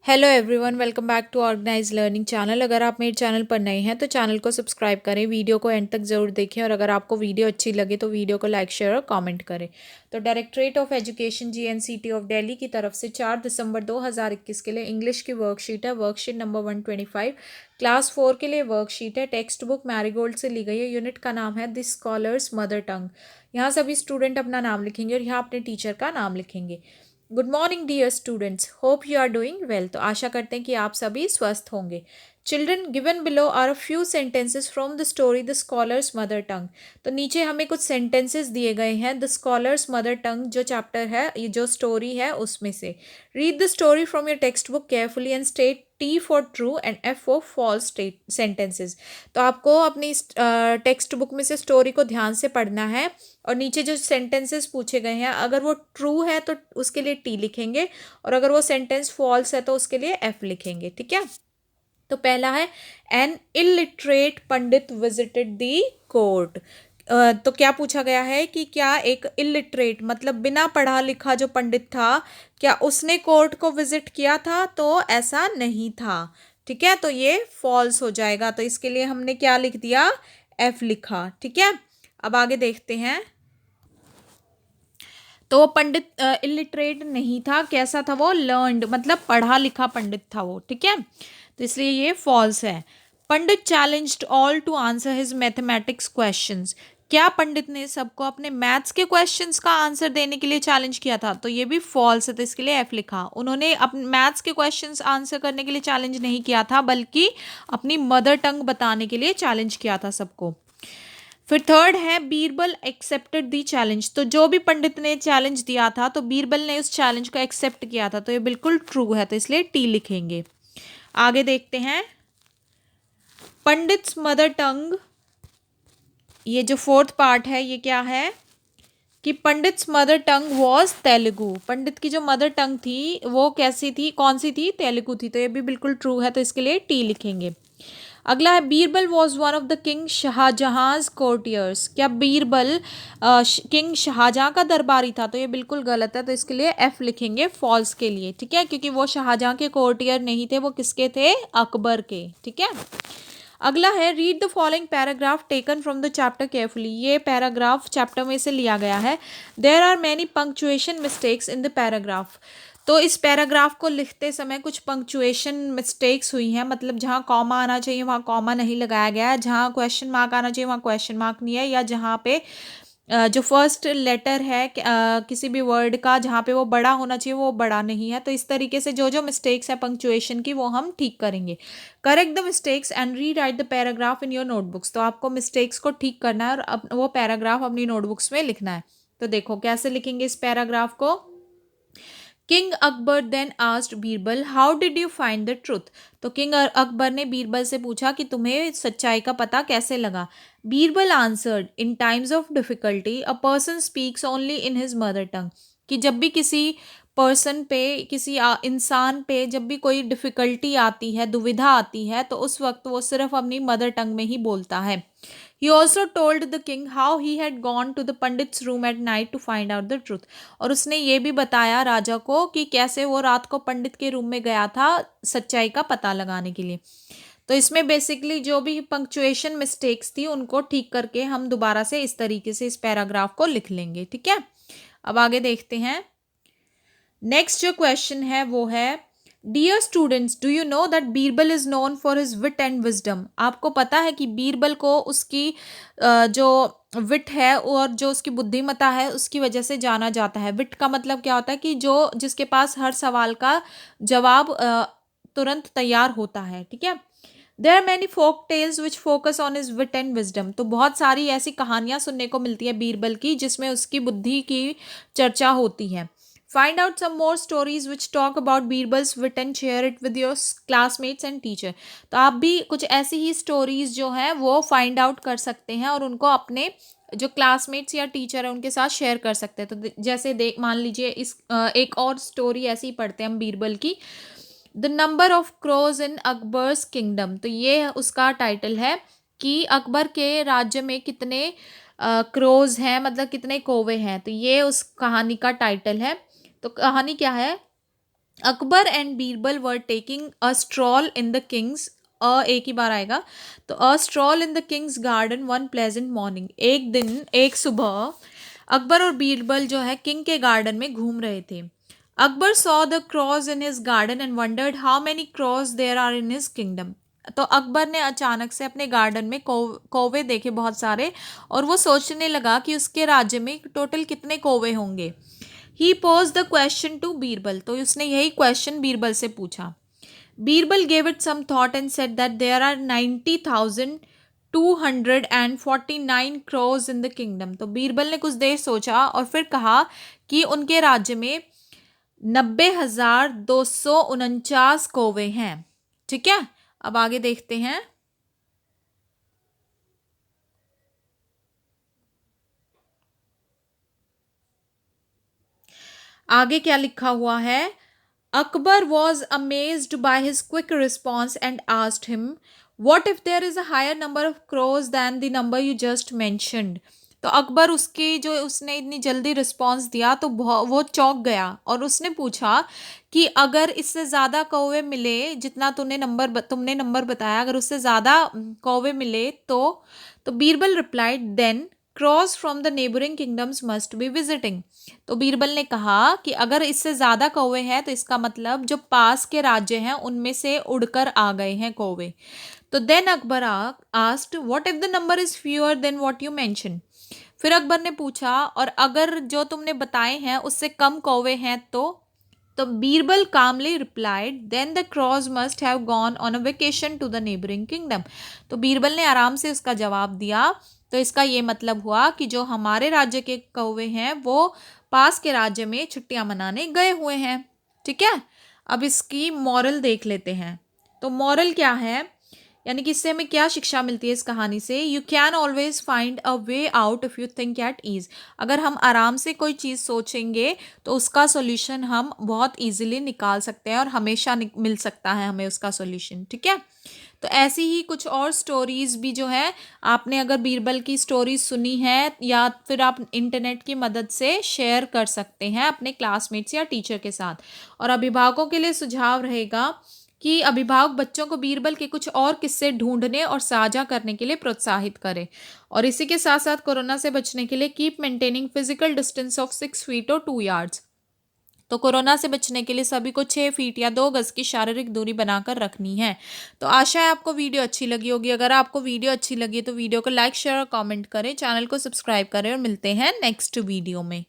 Hello everyone, welcome back to organise learning channel. अगर आप मेरे चैनल पर नए हैं तो चैनल को सब्सक्राइब करें, वीडियो को एंड तक ज़रूर देखें और अगर आपको वीडियो अच्छी लगे तो वीडियो को लाइक शेयर और कमेंट करें। तो directorate of education GNCT of Delhi की तरफ से 4 दिसंबर 2021 के लिए इंग्लिश की वर्कशीट है, वर्कशीट नंबर 125। क्लास 4 के लिए वर्कशीट है। टेक्स्ट बुक मैरीगोल्ड से ली गई है। यूनिट का नाम है द स्कॉलर्स मदर टंग। यहाँ सभी स्टूडेंट अपना नाम लिखेंगे और यहाँ अपने टीचर का नाम लिखेंगे। Good morning dear students, hope you are doing well. तो आशा करते हैं कि आप सभी स्वस्थ होंगे। Children, given below are a few sentences from the story the scholar's mother tongue. तो नीचे हमें कुछ सेंटेंसेस दिए गए हैं द स्कॉलर्स मदर टंग, जो चैप्टर है, ये जो स्टोरी है उसमें से। Read the story from your text book carefully and state T for true and F for false sentences. तो आपको अपनी टेक्स्ट बुक में से स्टोरी को ध्यान से पढ़ना है और नीचे जो सेंटेंसेस पूछे गए हैं, अगर वो ट्रू है तो उसके लिए टी लिखेंगे और अगर वो सेंटेंस फॉल्स है तो उसके लिए एफ लिखेंगे। ठीक है। तो पहला है एन इलिटरेट पंडित विजिटेड दी कोर्ट। तो क्या पूछा गया है कि क्या एक इलिटरेट मतलब बिना पढ़ा लिखा जो पंडित था, क्या उसने कोर्ट को विजिट किया था? तो ऐसा नहीं था। ठीक है, तो ये फॉल्स हो जाएगा। तो इसके लिए हमने क्या लिख दिया? एफ लिखा। ठीक है, अब आगे देखते हैं। तो वो पंडित इलिटरेट नहीं था। कैसा था वो? लर्नड, मतलब पढ़ा लिखा पंडित था वो। ठीक है, तो इसलिए ये फॉल्स है। Pandit challenged all to answer his mathematics questions. क्या पंडित ने सबको अपने मैथ्स के क्वेश्चंस का आंसर देने के लिए चैलेंज किया था? तो ये भी फॉल्स है, तो इसके लिए एफ लिखा। उन्होंने अपने मैथ्स के क्वेश्चंस आंसर करने के लिए चैलेंज नहीं किया था, बल्कि अपनी मदर टंग बताने के लिए चैलेंज किया था सबको। फिर थर्ड है बीरबल एक्सेप्टेड दी चैलेंज। तो जो भी पंडित ने चैलेंज दिया था तो बीरबल ने उस चैलेंज को एक्सेप्ट किया था, तो ये बिल्कुल ट्रू है, तो इसलिए टी लिखेंगे। आगे देखते हैं। पंडित्स मदर टंग, ये जो फोर्थ पार्ट है ये क्या है कि Pandit's mother tongue was Telugu. Pandit की जो मदर टंग थी वो कैसी थी, कौन सी थी? तेलुगु थी, तो ये भी बिल्कुल ट्रू है, तो इसके लिए टी लिखेंगे। अगला है Birbal was one of the king Shahjahan courtiers. क्या बीरबल किंग शाहजहां का दरबारी था? तो ये बिल्कुल गलत है, तो इसके लिए एफ लिखेंगे फॉल्स के लिए। ठीक है, क्योंकि वो शाहजहां के कोर्टियर नहीं थे, वो किसके थे? अकबर के। ठीक है, अगला है read the following paragraph taken from the chapter carefully. ये पैराग्राफ चैप्टर में से लिया गया है। There are many punctuation mistakes in the paragraph. तो इस पैराग्राफ को लिखते समय कुछ पंक्चुएशन मिस्टेक्स हुई हैं, मतलब जहाँ कॉमा आना चाहिए वहाँ कॉमा नहीं लगाया गया है, जहाँ क्वेश्चन मार्क आना चाहिए वहाँ क्वेश्चन मार्क नहीं है, या जहाँ पे जो फर्स्ट लेटर है किसी भी वर्ड का जहाँ पे वो बड़ा होना चाहिए वो बड़ा नहीं है। तो इस तरीके से जो जो मिस्टेक्स है पंक्चुएशन की वो हम ठीक करेंगे। Correct the mistakes and re right the paragraph in your notebooks. तो आपको मिस्टेक्स को ठीक करना है और वो पैराग्राफ अपनी नोटबुक्स में लिखना है। तो देखो कैसे लिखेंगे इस पैराग्राफ को। King Akbar then asked Birbal how did you find the truth. तो किंग अकबर ने बीरबल से पूछा कि तुम्हें सच्चाई का पता कैसे लगा। Birbal answered in times of difficulty a person speaks only in his mother tongue. कि जब भी किसी पर्सन पे, किसी इंसान पे जब भी कोई डिफिकल्टी आती है, दुविधा आती है, तो उस वक्त वो सिर्फ अपनी मदर टंग में ही बोलता है। He also told the king how he had gone to the pandits room at night to find out the truth। और उसने ये भी बताया राजा को कि कैसे वो रात को पंडित के रूम में गया था सच्चाई का पता लगाने के लिए। तो इसमें बेसिकली जो भी पंक्चुएशन मिस्टेक्स थी उनको ठीक करके हम दोबारा से इस तरीके से इस पैराग्राफ को लिख लेंगे। ठीक है, अब आगे देखते हैं। नेक्स्ट जो क्वेश्चन है वो है dear students, do you know that Birbal is known for his wit and wisdom. आपको पता है कि बीरबल को उसकी जो विट है और जो उसकी बुद्धिमत्ता है उसकी वजह से जाना जाता है। विट का मतलब क्या होता है कि जो जिसके पास हर सवाल का जवाब तुरंत तैयार होता है। ठीक है, there are many folk tales which focus on his wit and wisdom. तो बहुत सारी ऐसी कहानियां सुनने को मिलती है बीरबल की जिसमें उसकी बुद्धि की चर्चा होती है। Find out some more stories which talk about Birbal's wit and share it with your classmates and teacher। तो आप भी कुछ ऐसी ही स्टोरीज जो हैं वो फाइंड आउट कर सकते हैं और उनको अपने जो क्लासमेट्स या टीचर है उनके साथ शेयर कर सकते हैं। तो जैसे देख मान लीजिए इस एक और स्टोरी ऐसी ही पढ़ते हैं हम बीरबल की, the number of crows in Akbar's kingdom. तो ये उसका टाइटल है कि अकबर के राज्य में कितने क्रोज हैं, मतलब कितने कौवे हैं। तो ये उस कहानी का टाइटल है। तो कहानी क्या है Akbar and Birbal were taking a stroll in the king's, एक ही बार आएगा, तो a stroll in the king's garden one pleasant morning, एक दिन एक सुबह अकबर और बीरबल जो है किंग के गार्डन में घूम रहे थे। Akbar saw the crows in his garden and wondered how many crows there are in his kingdom. तो अकबर ने अचानक से अपने गार्डन में कौवे देखे बहुत सारे, और वो सोचने लगा कि उसके राज्य में टोटल कितने कौवे होंगे। He pose the question to Birbal, तो उसने यही क्वेश्चन बीरबल से पूछा। Birbal gave it some thought and said that there are 90,249 crows in the kingdom. तो बीरबल ने कुछ देर सोचा और फिर कहा कि उनके राज्य में 90,249 कौवे हैं। ठीक है, अब आगे देखते हैं। आगे क्या लिखा हुआ है। Akbar was amazed by his quick response and asked him what if there is a higher number of crows than the number you just mentioned. तो अकबर उसकी जो उसने इतनी जल्दी रिस्पॉन्स दिया तो वो चौंक गया और उसने पूछा कि अगर इससे ज़्यादा कौवे मिले, जितना तुमने नंबर बताया, अगर उससे ज़्यादा कौवे मिले तो Birbal replied then crows from the neighbouring kingdoms must be visiting. तो बीरबल ने कहा कि अगर इससे ज़्यादा कौवे हैं तो इसका मतलब जो पास के राज्य हैं उनमें से उड़कर आ गए हैं कौवे। तो then Akbar asked what if the number is fewer than what you mention. फिर अकबर ने पूछा और अगर जो तुमने बताए हैं उससे कम कौवे हैं तो Birbal calmly replied then the crows must have gone on a vacation to the neighbouring kingdom. तो बीरबल ने आराम से उसका जवाब दिया। तो इसका ये मतलब हुआ कि जो हमारे राज्य के कौवे हैं वो पास के राज्य में छुट्टियां मनाने गए हुए हैं। ठीक है, अब इसकी मॉरल देख लेते हैं। तो मॉरल क्या है, यानी कि इससे हमें क्या शिक्षा मिलती है इस कहानी से। You can always find a way out if you think at ease. अगर हम आराम से कोई चीज़ सोचेंगे तो उसका सोल्यूशन हम बहुत इजीली निकाल सकते हैं और हमेशा मिल सकता है हमें उसका सोल्यूशन। ठीक है, तो ऐसी ही कुछ और स्टोरीज़ भी जो है, आपने अगर बीरबल की स्टोरीज सुनी है या फिर आप इंटरनेट की मदद से शेयर कर सकते हैं अपने क्लासमेट्स या टीचर के साथ। और अभिभावकों के लिए सुझाव रहेगा कि अभिभावक बच्चों को बीरबल के कुछ और किस्से ढूंढने और साझा करने के लिए प्रोत्साहित करें। और इसी के साथ साथ कोरोना से बचने के लिए keep maintaining physical distance of 6 feet और 2 यार्ड्स। तो कोरोना से बचने के लिए सभी को 6 फीट या 2 गज की शारीरिक दूरी बनाकर रखनी है। तो आशा है आपको वीडियो अच्छी लगी होगी। अगर आपको वीडियो अच्छी लगी तो वीडियो को लाइक शेयर और कमेंट करें, चैनल को सब्सक्राइब करें और मिलते हैं नेक्स्ट वीडियो में।